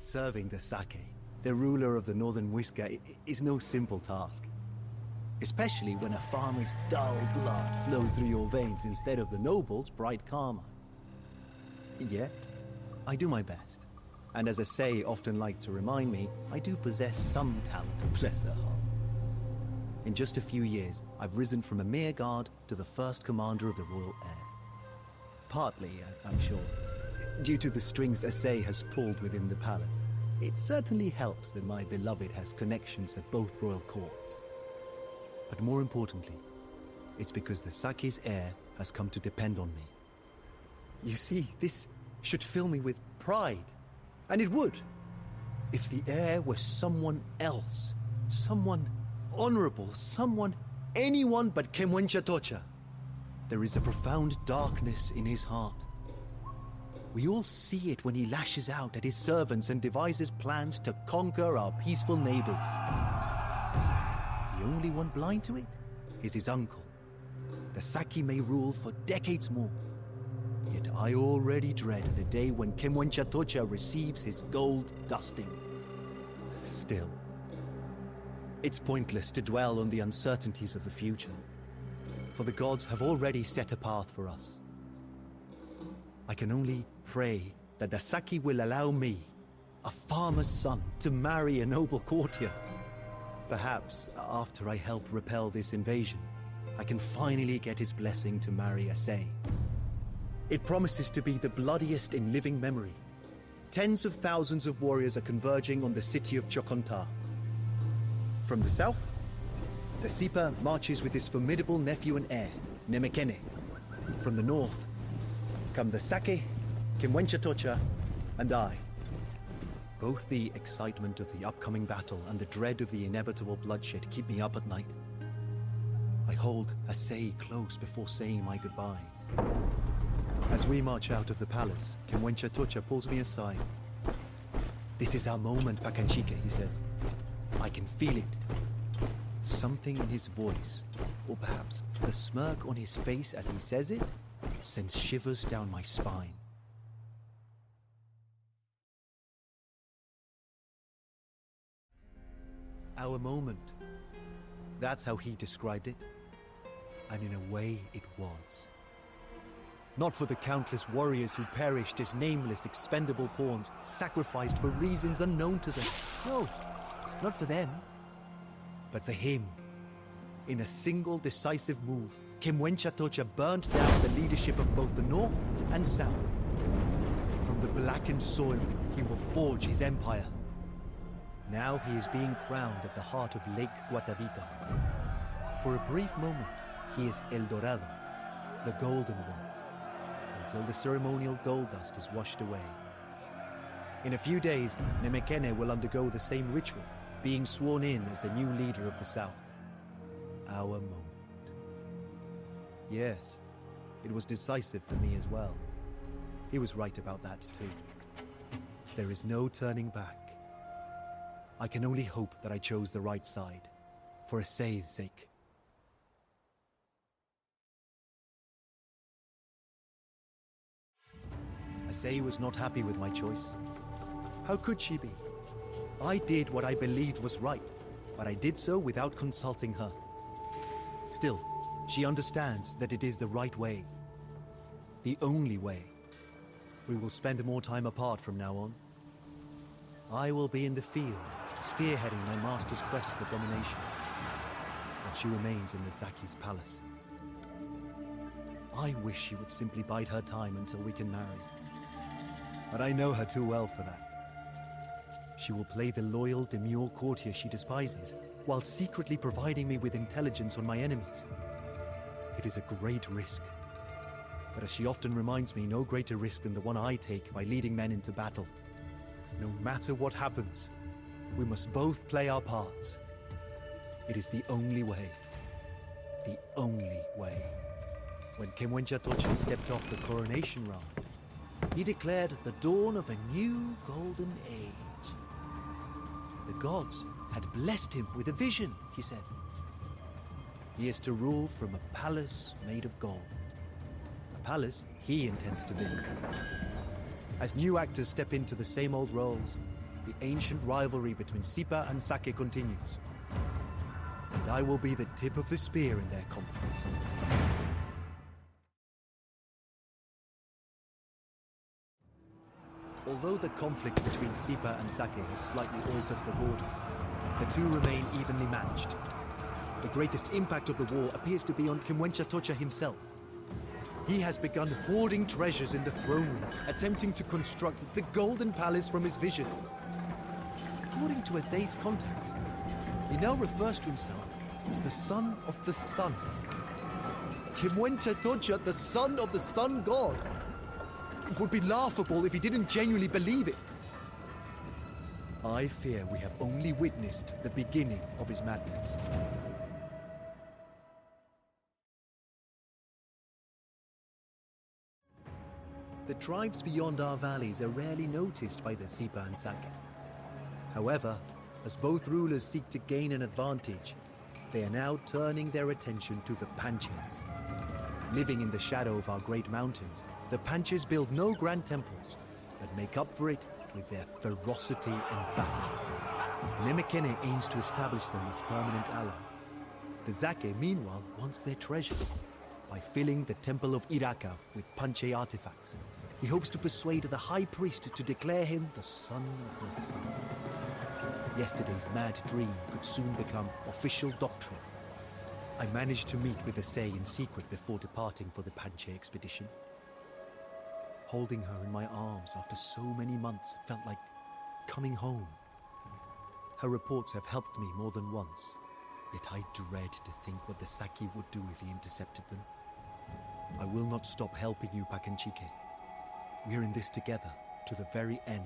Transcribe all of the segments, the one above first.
Serving the Zaque, the ruler of the northern Muisca, is no simple task. Especially when a farmer's dull blood flows through your veins instead of the noble's bright karma. Yet, I do my best. And as Azay often likes to remind me, I do possess some talent, bless her heart. In just a few years, I've risen from a mere guard to the first commander of the royal heir. Partly, I'm sure, due to the strings Azay has pulled within the palace. It certainly helps that my beloved has connections at both royal courts. But more importantly, it's because the Zaque's heir has come to depend on me. You see, this should fill me with pride. And it would, if the heir were someone else. Someone honorable, anyone but Kemwencha. There is a profound darkness in his heart. We all see it when he lashes out at his servants and devises plans to conquer our peaceful neighbors. The only one blind to it is his uncle. The Zaque may rule for decades more. Yet I already dread the day when Kemwencha receives his gold dusting. Still, it's pointless to dwell on the uncertainties of the future, for the gods have already set a path for us. I can only pray that the Zaque will allow me, a farmer's son, to marry a noble courtier. Perhaps, after I help repel this invasion, I can finally get his blessing to marry Azay. It promises to be the bloodiest in living memory. Tens of thousands of warriors are converging on the city of Choconta. From the south, the Zipa marches with his formidable nephew and heir, Nemekene. From the north, come the Zaque, Kemwencha, and I. Both the excitement of the upcoming battle and the dread of the inevitable bloodshed keep me up at night. I hold Azay close before saying my goodbyes. As we march out of the palace, Kemwencha pulls me aside. "This is our moment, Pacanchique," he says. I can feel it. Something in his voice, or perhaps the smirk on his face as he says it, sends shivers down my spine. Our moment. That's how he described it. And in a way, it was. Not for the countless warriors who perished as nameless, expendable pawns, sacrificed for reasons unknown to them. No, not for them. But for him. In a single decisive move, Kemwencha burnt down the leadership of both the North and South. From the blackened soil, he will forge his empire. Now he is being crowned at the heart of Lake Guatavita. For a brief moment, he is El Dorado, the Golden One, until the ceremonial gold dust is washed away. In a few days, Nemekene will undergo the same ritual, being sworn in as the new leader of the South. Our moment. Yes, it was decisive for me as well. He was right about that too. There is no turning back. I can only hope that I chose the right side, for Azay's sake. Azay was not happy with my choice. How could she be? I did what I believed was right, but I did so without consulting her. Still, she understands that it is the right way. The only way. We will spend more time apart from now on. I will be in the field, spearheading my master's quest for domination, while she remains in the Zaque's palace. I wish she would simply bide her time until we can marry. But I know her too well for that. She will play the loyal, demure courtier she despises, while secretly providing me with intelligence on my enemies. It is a great risk. But as she often reminds me, no greater risk than the one I take by leading men into battle. No matter what happens, we must both play our parts. It is the only way. The only way. When Kemwencha stepped off the coronation raft, he declared the dawn of a new golden age. The gods had blessed him with a vision, he said. He is to rule from a palace made of gold. A palace he intends to build. As new actors step into the same old roles, the ancient rivalry between Zipa and Zaque continues, and I will be the tip of the spear in their conflict. Although the conflict between Zipa and Zaque has slightly altered the border, the two remain evenly matched. The greatest impact of the war appears to be on Kimwenchatocha himself. He has begun hoarding treasures in the throne room, attempting to construct the Golden Palace from his vision. According to Azay's contacts, he now refers to himself as the Son of the Sun. Kimwenchatocha, the son of the Sun God. It would be laughable if he didn't genuinely believe it. I fear we have only witnessed the beginning of his madness. The tribes beyond our valleys are rarely noticed by the Zipa and Zaque. However, as both rulers seek to gain an advantage, they are now turning their attention to the Panches. Living in the shadow of our great mountains, the Panches build no grand temples, but make up for it with their ferocity in battle. Nemekene aims to establish them as permanent allies. The Zaque, meanwhile, wants their treasure. By filling the temple of Iraka with Panche artifacts, he hopes to persuade the high priest to declare him the Son of the Sun. Yesterday's mad dream could soon become official doctrine. I managed to meet with Azay in secret before departing for the Panche expedition. Holding her in my arms after so many months felt like coming home. Her reports have helped me more than once, yet I dread to think what the Zaque would do if he intercepted them. I will not stop helping you, Pacanchique. We are in this together, to the very end.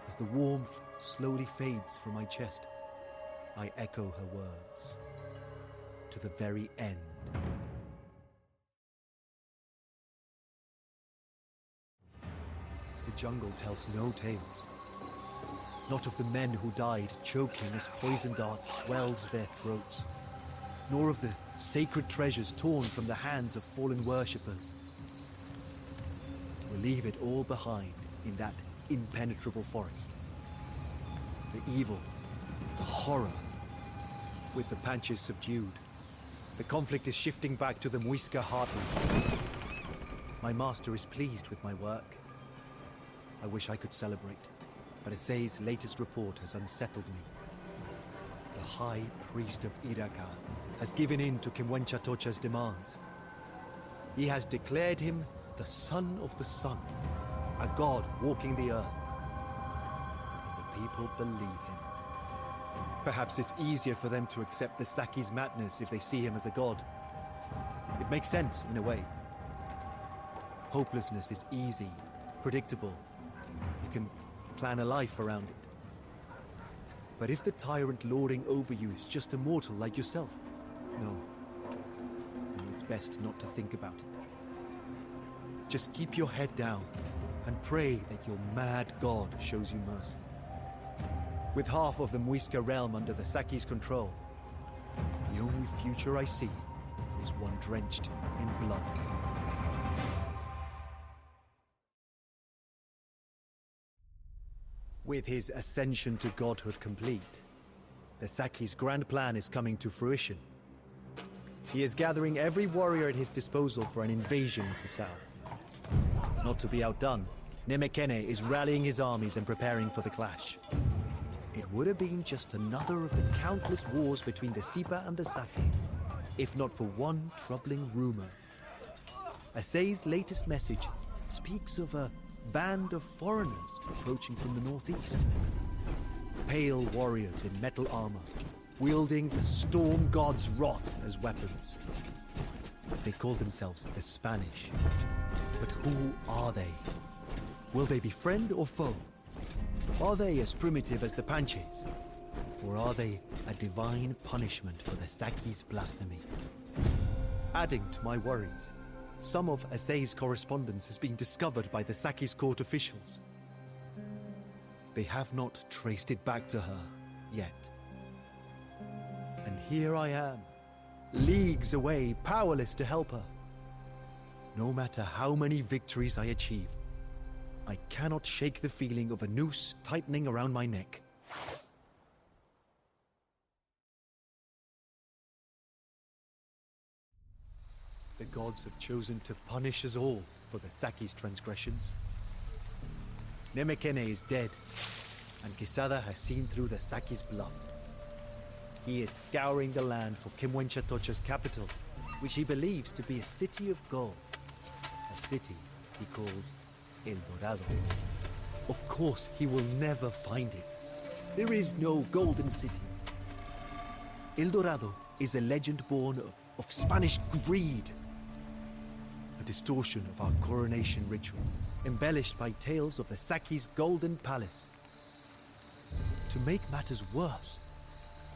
As the warmth slowly fades from my chest, I echo her words. To the very end. The jungle tells no tales. Not of the men who died choking as poison darts swelled their throats, nor of the sacred treasures torn from the hands of fallen worshippers. We'll leave it all behind in that impenetrable forest. The evil, the horror. With the Panches subdued, the conflict is shifting back to the Muisca heartland. My master is pleased with my work. I wish I could celebrate, but Azay's latest report has unsettled me. The High Priest of Iraka has given in to Kimwenchatocha's demands. He has declared him the Son of the Sun, a god walking the earth. And the people believe him. Perhaps it's easier for them to accept the Zaque's madness if they see him as a god. It makes sense, in a way. Hopelessness is easy, predictable. You can plan a life around it. But if the tyrant lording over you is just a mortal like yourself, no, it's best not to think about it. Just keep your head down and pray that your mad god shows you mercy. With half of the Muisca realm under the Zaque's control, the only future I see is one drenched in blood. With his ascension to godhood complete, the Zaque's grand plan is coming to fruition. He is gathering every warrior at his disposal for an invasion of the south. Not to be outdone, Nemekene is rallying his armies and preparing for the clash. It would have been just another of the countless wars between the Zipa and the Zaque, if not for one troubling rumor. Azay's latest message speaks of a band of foreigners approaching from the northeast. Pale warriors in metal armor, wielding the storm god's wrath as weapons. They call themselves the Spanish. But who are they? Will they be friend or foe? Are they as primitive as the Panches? Or are they a divine punishment for the Zaque's blasphemy? Adding to my worries, some of Azay's correspondence has been discovered by the Zaque's court officials. They have not traced it back to her yet. And here I am, leagues away, powerless to help her. No matter how many victories I achieve, I cannot shake the feeling of a noose tightening around my neck. The gods have chosen to punish us all for the Zaque's transgressions. Nemekene is dead, and Quesada has seen through the Zaque's bluff. He is scouring the land for Kimwenchatocha's capital, which he believes to be a city of gold. A city he calls El Dorado. Of course, he will never find it. There is no golden city. El Dorado is a legend born of Spanish greed. A distortion of our coronation ritual, embellished by tales of the Zaque's golden palace. To make matters worse,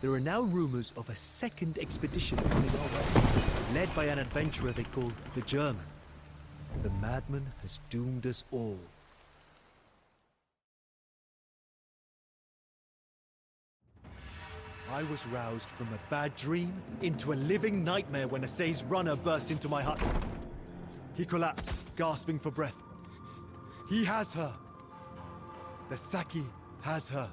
there are now rumors of a second expedition coming our way, led by an adventurer they call the German. The madman has doomed us all. I was roused from a bad dream into a living nightmare when Azay's runner burst into my hut. He collapsed, gasping for breath. He has her. The Zaque has her.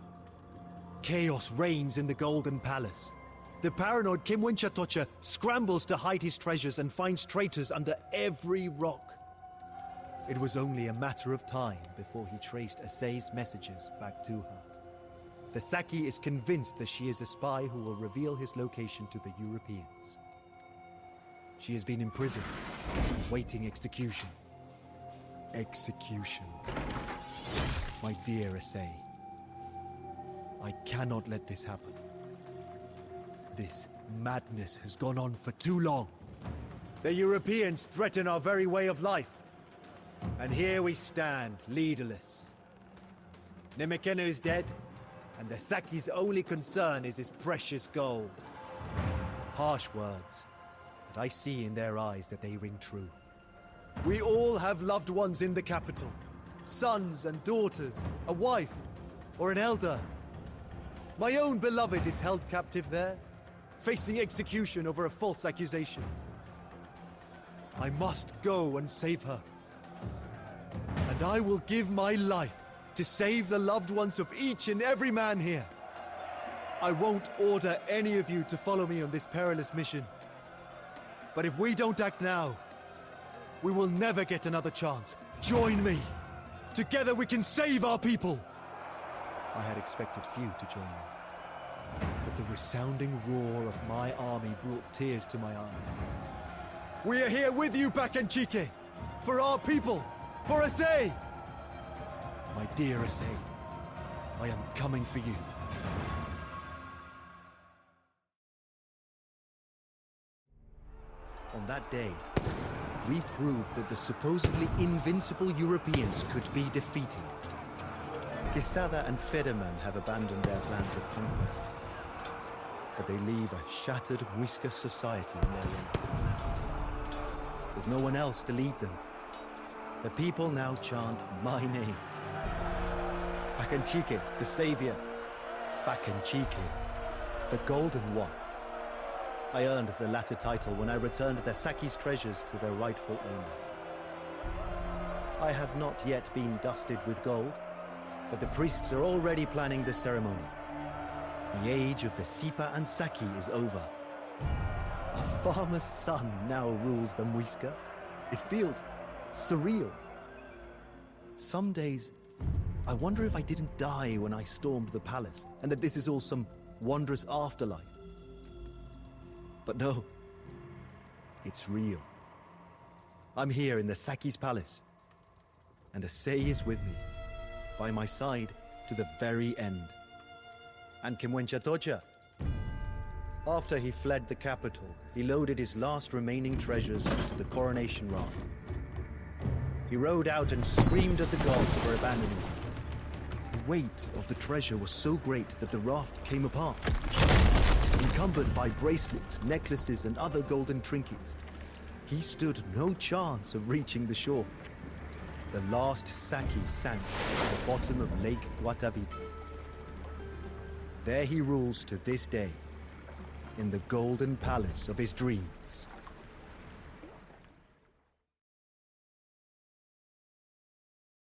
Chaos reigns in the Golden Palace. The paranoid Kimwenchatocha scrambles to hide his treasures and finds traitors under every rock. It was only a matter of time before he traced Azay's messages back to her. The Zaque is convinced that she is a spy who will reveal his location to the Europeans. She has been imprisoned, waiting execution. Execution. My dear Azay, I cannot let this happen. This madness has gone on for too long. The Europeans threaten our very way of life. And here we stand, leaderless. Nemekene is dead, and the Zaque's only concern is his precious gold. Harsh words, but I see in their eyes that they ring true. We all have loved ones in the capital. Sons and daughters, a wife, or an elder. My own beloved is held captive there, facing execution over a false accusation. I must go and save her. And I will give my life to save the loved ones of each and every man here. I won't order any of you to follow me on this perilous mission. But if we don't act now, we will never get another chance. Join me. Together we can save our people. I had expected few to join me. But the resounding roar of my army brought tears to my eyes. We are here with you, Pacanchique, for our people, for Azay. My dear Azay, I am coming for you. On that day, we proved that the supposedly invincible Europeans could be defeated. Quesada and Federman have abandoned their plans of conquest, but they leave a shattered Muisca society in their wake. With no one else to lead them, the people now chant my name. Pacanchique, the savior. Pacanchique, the golden one. I earned the latter title when I returned the Zaque's treasures to their rightful owners. I have not yet been dusted with gold, but the priests are already planning the ceremony. The age of the Zipa and Zaque is over. A farmer's son now rules the Muisca. It feels surreal. Some days, I wonder if I didn't die when I stormed the palace, and that this is all some wondrous afterlife. But no, it's real. I'm here in the Zaque's palace, and Azay is with me, by my side to the very end. And Kimwenchatocha. After he fled the capital, he loaded his last remaining treasures into the coronation raft. He rode out and screamed at the gods for abandoning him. The weight of the treasure was so great that the raft came apart. Encumbered by bracelets, necklaces, and other golden trinkets, he stood no chance of reaching the shore. The last Zaque sank at the bottom of Lake Guatavita. There he rules to this day, in the golden palace of his dreams.